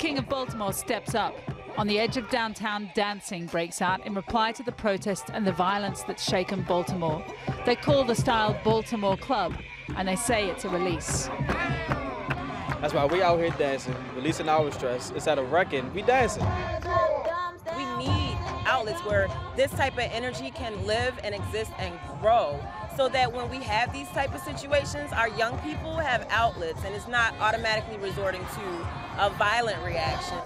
King of Baltimore steps up. On the edge of downtown, dancing breaks out in reply to the protests and the violence that's shaken Baltimore. They call the style Baltimore Club, and they say it's a release. That's why we out here dancing, releasing our stress. It's at a wrecking, we dancing. We need outlets where this type of energy can live and exist and grow, so that when we have these type of situations, our young people have outlets and it's not automatically resorting to a violent reaction.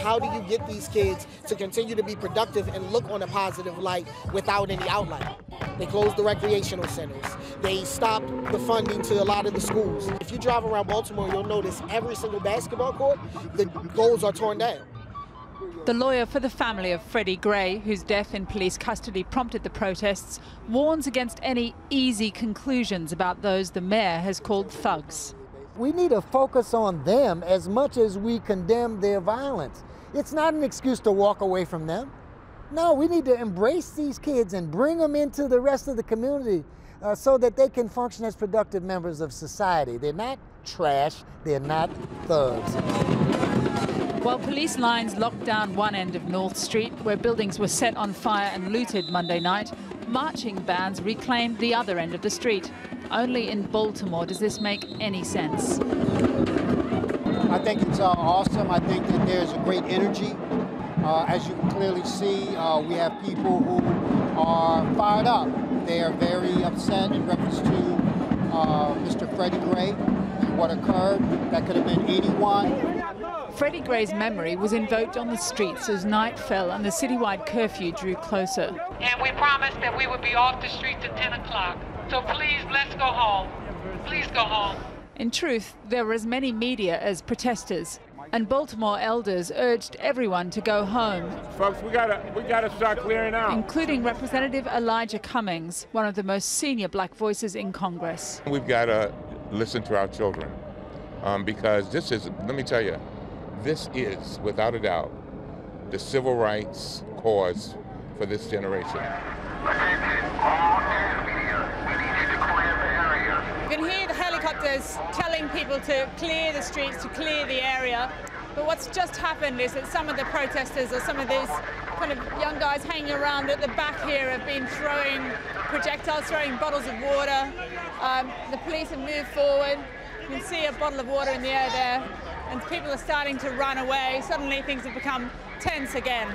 How do you get these kids to continue to be productive and look on a positive light without any outlet? They closed the recreational centers. They stopped the funding to a lot of the schools. If you drive around Baltimore, you'll notice every single basketball court, the goals are torn down. The lawyer for the family of Freddie Gray, whose death in police custody prompted the protests, warns against any easy conclusions about those the mayor has called thugs. We need to focus on them as much as we condemn their violence. It's not an excuse to walk away from them. No, we need to embrace these kids and bring them into the rest of the community so that they can function as productive members of society. They're not trash, they're not thugs. While police lines locked down one end of North Street, where buildings were set on fire and looted Monday night, marching bands reclaimed the other end of the street. Only in Baltimore does this make any sense. I think it's awesome. I think that there's a great energy. As you can clearly see, we have people who are fired up. They are very upset in reference to Mr. Freddie Gray and what occurred. That could have been anyone. Freddie Gray's memory was invoked on the streets as night fell and the citywide curfew drew closer. And we promised that we would be off the streets at 10 o'clock. So please, let's go home. Please go home. In truth, there were as many media as protesters, and Baltimore elders urged everyone to go home. Folks, we gotta start clearing out. Including Representative Elijah Cummings, one of the most senior black voices in Congress. We've got to listen to our children because this is, let me tell you, this is, without a doubt, the civil rights cause for this generation. You can hear the helicopters telling people to clear the streets, to clear the area. But what's just happened is that some of the protesters or some of these kind of young guys hanging around at the back here have been throwing projectiles, throwing bottles of water. The police have moved forward. You can see a bottle of water in the air there, and people are starting to run away. Suddenly things have become tense again.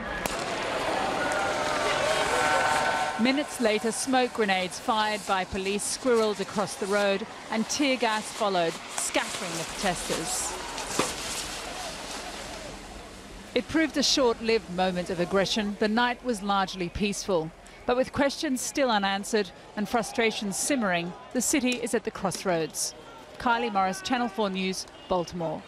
Minutes later, smoke grenades fired by police squirreled across the road and tear gas followed, scattering the protesters. It proved a short-lived moment of aggression. The night was largely peaceful. But with questions still unanswered and frustrations simmering, the city is at the crossroads. Kylie Morris, Channel 4 News, Baltimore.